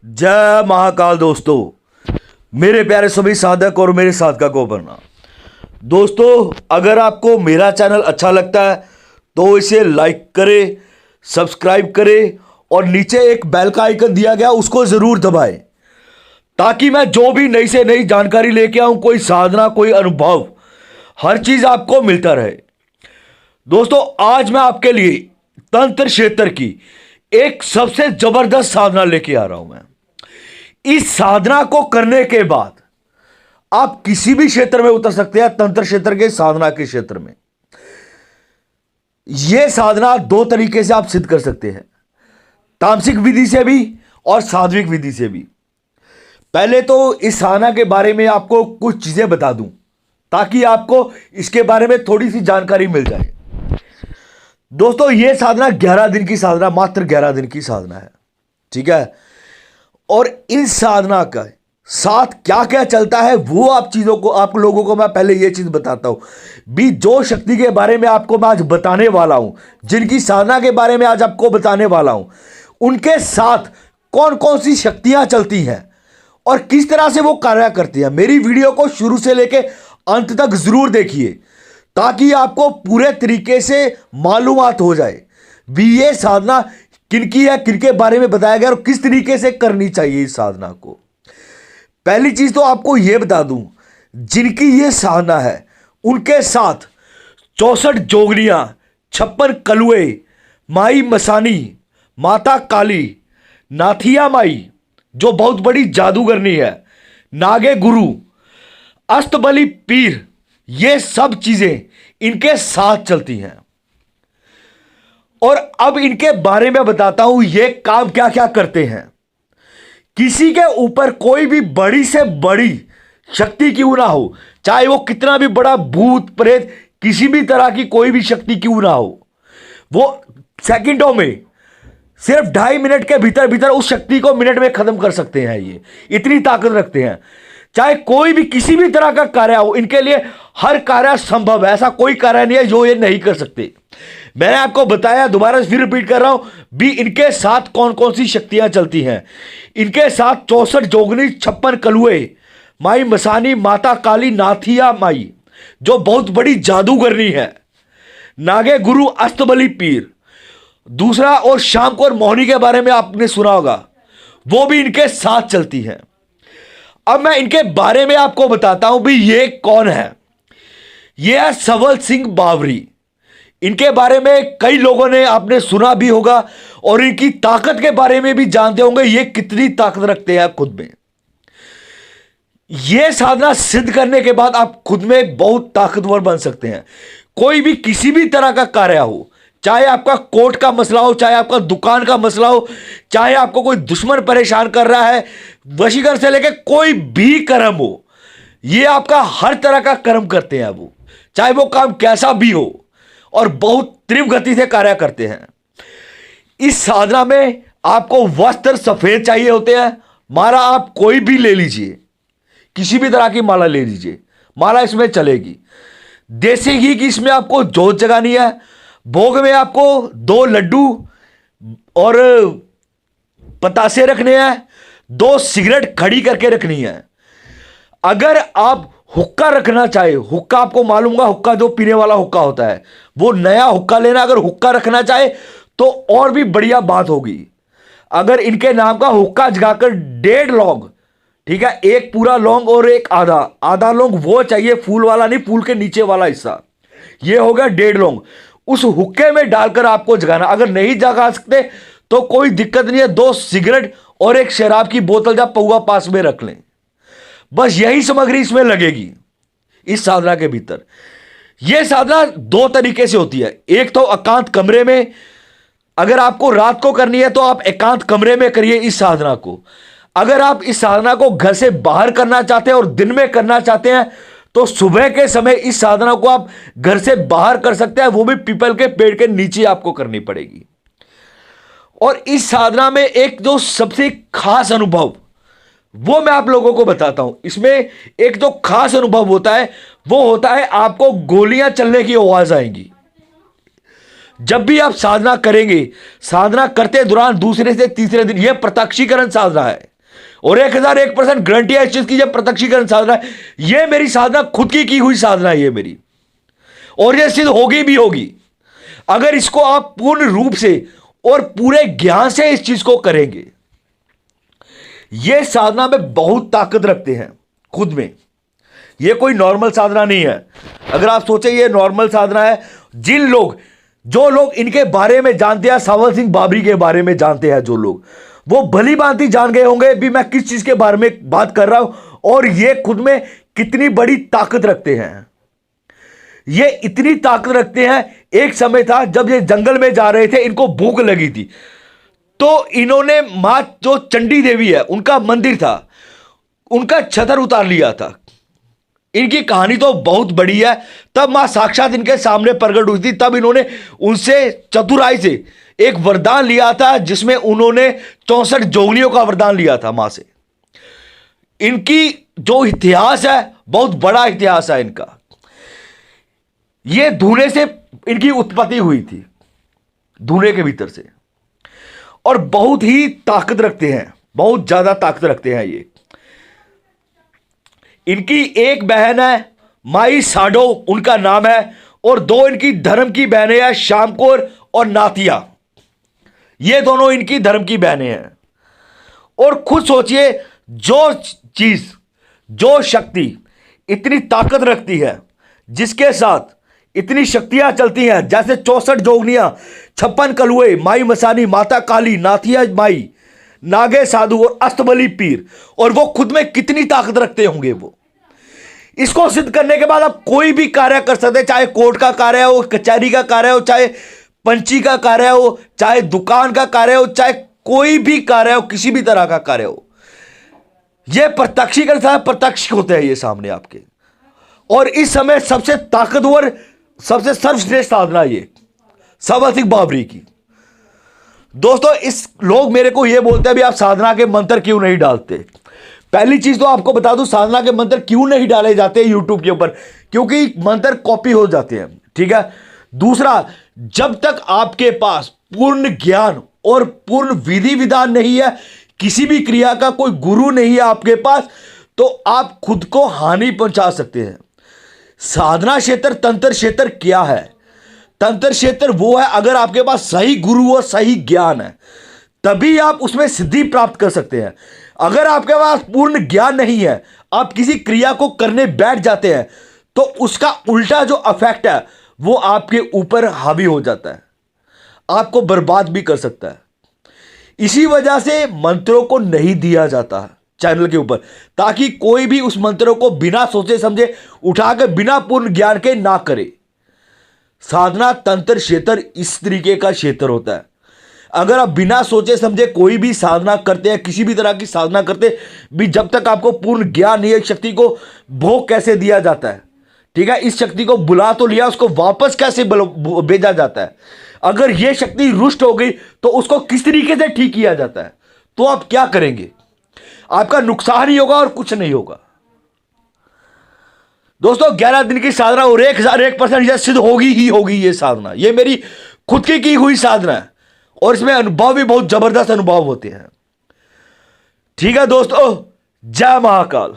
जय महाकाल दोस्तों, मेरे प्यारे सभी साधक और मेरे साधका को प्रणाम। दोस्तों, अगर आपको मेरा चैनल अच्छा लगता है तो इसे लाइक करें, सब्सक्राइब करें और नीचे एक बेल का आइकन दिया गया उसको जरूर दबाएं, ताकि मैं जो भी नई से नई जानकारी लेके आऊं, कोई साधना, कोई अनुभव, हर चीज आपको मिलता रहे। दोस्तों, आज मैं आपके लिए तंत्र क्षेत्र की एक सबसे जबरदस्त साधना लेके आ रहा हूं। मैं इस साधना को करने के बाद आप किसी भी क्षेत्र में उतर सकते हैं। तंत्र क्षेत्र के साधना के क्षेत्र में यह साधना दो तरीके से आप सिद्ध कर सकते हैं, तामसिक विधि से भी और सात्विक विधि से भी। पहले तो इस साधना के बारे में आपको कुछ चीजें बता दूं, ताकि आपको इसके बारे में थोड़ी सी जानकारी मिल जाए। दोस्तों, यह साधना 11 दिन की साधना, मात्र 11 दिन की साधना है, ठीक है। और इस साधना का साथ क्या क्या चलता है वो आप लोगों को मैं पहले यह चीज बताता हूं भी। जो शक्ति के बारे में आपको मैं आज बताने वाला हूं, जिनकी साधना के बारे में आज आपको बताने वाला हूं, उनके साथ कौन कौन सी शक्तियां चलती हैं और किस तरह से वो कार्य करती हैं। मेरी वीडियो को शुरू से लेके अंत तक जरूर देखिए, ताकि आपको पूरे तरीके से मालूमात हो जाए भी ये साधना किनकी है, किनके बारे में बताया गया और किस तरीके से करनी चाहिए इस साधना को। पहली चीज तो आपको यह बता दूं, जिनकी ये साधना है उनके साथ 64 जोगनियां, 56 कलुए, माई मसानी, माता काली, नाथिया माई जो बहुत बड़ी जादूगरनी है, नागे गुरु, अष्टबली पीर, ये सब चीजें इनके साथ चलती हैं। और अब इनके बारे में बताता हूं ये काम क्या क्या करते हैं। किसी के ऊपर कोई भी बड़ी से बड़ी शक्ति क्यों ना हो, चाहे वो कितना भी बड़ा भूत प्रेत, किसी भी तरह की कोई भी शक्ति क्यों ना हो, वो सेकंडों में, सिर्फ 2.5 मिनट के भीतर भीतर उस शक्ति को मिनट में खत्म कर सकते हैं। ये इतनी ताकत रखते हैं। चाहे कोई भी किसी भी तरह का कार्य हो, इनके लिए हर कार्य संभव है। ऐसा कोई कार्य नहीं है जो ये नहीं कर सकते। मैंने आपको बताया, दोबारा फिर रिपीट कर रहा हूं भी, इनके साथ कौन कौन सी शक्तियां चलती हैं। इनके साथ 64 जोगनी, 56 कलुए, माई मसानी, माता काली, नाथिया माई जो बहुत बड़ी जादूगरनी है, नागे गुरु, अष्टबली पीर। दूसरा, और शाम को और मोहिनी के बारे में आपने सुना होगा, वो भी इनके साथ चलती है। अब मैं इनके बारे में आपको बताता हूं भी ये कौन है। ये है सवल सिंह बावरी। इनके बारे में कई लोगों ने आपने सुना भी होगा और इनकी ताकत के बारे में भी जानते होंगे, ये कितनी ताकत रखते हैं खुद में। यह साधना सिद्ध करने के बाद आप खुद में बहुत ताकतवर बन सकते हैं। कोई भी किसी भी तरह का कार्य हो, चाहे आपका कोर्ट का मसला हो, चाहे आपका दुकान का मसला हो, चाहे आपको कोई दुश्मन परेशान कर रहा है, वशीकरण से लेकर कोई भी कर्म हो, ये आपका हर तरह का कर्म करते हैं वो, चाहे वो काम कैसा भी हो, और बहुत तीव्र गति से कार्य करते हैं। इस साधना में आपको वस्त्र सफेद चाहिए होते हैं। माला आप कोई भी ले लीजिए, किसी भी तरह की माला ले लीजिए, माला इसमें चलेगी। देसी घी की इसमें आपको जोत जगानी है। भोग में आपको 2 लड्डू और पतासे रखने हैं, 2 सिगरेट खड़ी करके रखनी है। अगर आप हुक्का रखना चाहे, हुक्का आपको मालूम होगा, हुक्का जो पीने वाला हुक्का होता है, वो नया हुक्का लेना। अगर हुक्का रखना चाहे तो और भी बढ़िया बात होगी। अगर इनके नाम का हुक्का जगाकर 1.5 लौंग, ठीक है, एक पूरा लौंग और एक आधा लौंग वो चाहिए, फूल वाला नहीं, फूल के नीचे वाला हिस्सा, ये होगा 1.5 लौंग। उस हुक्के में डालकर आपको जगाना। अगर नहीं जगा सकते तो कोई दिक्कत नहीं है, 2 सिगरेट और एक शराब की बोतल या पौवा पास में रख लें। बस यही सामग्री इसमें लगेगी इस साधना के भीतर। यह साधना 2 तरीके से होती है। एक तो एकांत कमरे में, अगर आपको रात को करनी है तो आप एकांत कमरे में करिए इस साधना को। अगर आप इस साधना को घर से बाहर करना चाहते हैं और दिन में करना चाहते हैं तो सुबह के समय इस साधना को आप घर से बाहर कर सकते हैं, वो भी पीपल के पेड़ के नीचे आपको करनी पड़ेगी। और इस साधना में एक जो सबसे खास अनुभव, वो मैं आप लोगों को बताता हूं। इसमें एक जो खास अनुभव होता है वो होता है, आपको गोलियां चलने की आवाज आएंगी। जब भी आप साधना करेंगे, साधना करते दौरान दूसरे से तीसरे दिन, यह प्रत्यक्षीकरण साधना है, और 1001% गारंटी है इस चीज की, जब प्रत्यक्षीकरण साधना है, ये मेरी साधना खुद की हुई साधना है ये मेरी, और ये सिद्ध होगी भी होगी अगर इसको आप पूर्ण रूप से और पूरे ज्ञान से इस चीज को करेंगे। ये साधना में बहुत ताकत रखते हैं खुद में, ये कोई नॉर्मल साधना नहीं है। अगर आप सोचें ये नॉर्मल साधना है, जो लोग इनके बारे में जानते हैं, सावल सिंह बाबरी के बारे में जानते हैं जो लोग, वो भली भांति जान गए होंगे भी मैं किस चीज के बारे में बात कर रहा हूं, और ये खुद में कितनी बड़ी ताकत रखते हैं। ये इतनी ताकत रखते हैं, एक समय था जब ये जंगल में जा रहे थे, इनको भूख लगी थी, तो इन्होंने मां जो चंडी देवी है उनका मंदिर था, उनका छतर उतार लिया था। इनकी कहानी तो बहुत बड़ी है। तब मां साक्षात इनके सामने प्रकट हुई थी, तब इन्होंने उनसे चतुराई से एक वरदान लिया था, जिसमें उन्होंने 64 जोगनियों का वरदान लिया था मां से। इनकी जो इतिहास है बहुत बड़ा इतिहास है इनका। ये धूने से इनकी उत्पत्ति हुई थी, धूने के भीतर से, और बहुत ही ताकत रखते हैं, बहुत ज्यादा ताकत रखते हैं ये। इनकी एक बहन है माई साडो उनका नाम है, और दो इनकी धर्म की बहनें हैं, शामकोर और नातिया। ये दोनों इनकी धर्म की बहनें हैं। और खुद सोचिए, जो चीज, जो शक्ति इतनी ताकत रखती है, जिसके साथ इतनी शक्तियां चलती हैं, जैसे 64 जोगनियां, 56 कलुए, माई मसानी, माता काली, नाथिया माई, नागे साधु और अस्तबली पीर, और वो खुद में कितनी ताकत रखते होंगे वो। इसको सिद्ध करने के बाद आप कोई भी कार्य कर सकते हैं, चाहे कोर्ट का कार्य हो, कचहरी का कार्य हो, चाहे पंची का कार्य हो, चाहे दुकान का कार्य हो, चाहे कोई भी कार्य हो, किसी भी तरह का कार्य हो। यह प्रत्यक्षीकरण प्रत्यक्ष होते हैं ये सामने आपके। और इस समय सबसे ताकतवर, सबसे सर्वश्रेष्ठ साधना ये सावल सिंह बाबरी की। दोस्तों, इस लोग मेरे को ये बोलते हैं भी आप साधना के मंत्र क्यों नहीं डालते। पहली चीज तो आपको बता दूं, साधना के मंत्र क्यों नहीं डाले जाते यूट्यूब के ऊपर, क्योंकि मंत्र कॉपी हो जाते हैं, ठीक है। दूसरा, जब तक आपके पास पूर्ण ज्ञान और पूर्ण विधि विधान नहीं है, किसी भी क्रिया का कोई गुरु नहीं है आपके पास, तो आप खुद को हानि पहुंचा सकते हैं। साधना क्षेत्र, तंत्र क्षेत्र क्या है? तंत्र क्षेत्र वो है अगर आपके पास सही गुरु और सही ज्ञान है, तभी आप उसमें सिद्धि प्राप्त कर सकते हैं। अगर आपके पास पूर्ण ज्ञान नहीं है, आप किसी क्रिया को करने बैठ जाते हैं, तो उसका उल्टा जो इफेक्ट है वो आपके ऊपर हावी हो जाता है, आपको बर्बाद भी कर सकता है। इसी वजह से मंत्रों को नहीं दिया जाता चैनल के ऊपर, ताकि कोई भी उस मंत्रों को बिना सोचे समझे उठाकर बिना पूर्ण ज्ञान के ना करे। साधना तंत्र क्षेत्र इस तरीके का क्षेत्र होता है। अगर आप बिना सोचे समझे कोई भी साधना करते हैं, किसी भी तरह की साधना करते भी, जब तक आपको पूर्ण ज्ञान नहीं है, शक्ति को भोग कैसे दिया जाता है, ठीक है, इस शक्ति को बुला तो लिया, उसको वापस कैसे भेजा जाता है, अगर यह शक्ति रुष्ट हो गई तो उसको किस तरीके से ठीक किया जाता है, तो आप क्या करेंगे? आपका नुकसान ही होगा और कुछ नहीं होगा। दोस्तों, 11 दिन की साधना और 1001% यह सिद्ध होगी ही होगी। ये साधना, ये मेरी खुद की हुई साधना है, और इसमें अनुभव भी बहुत जबरदस्त अनुभव होते हैं। ठीक है दोस्तों, जय महाकाल।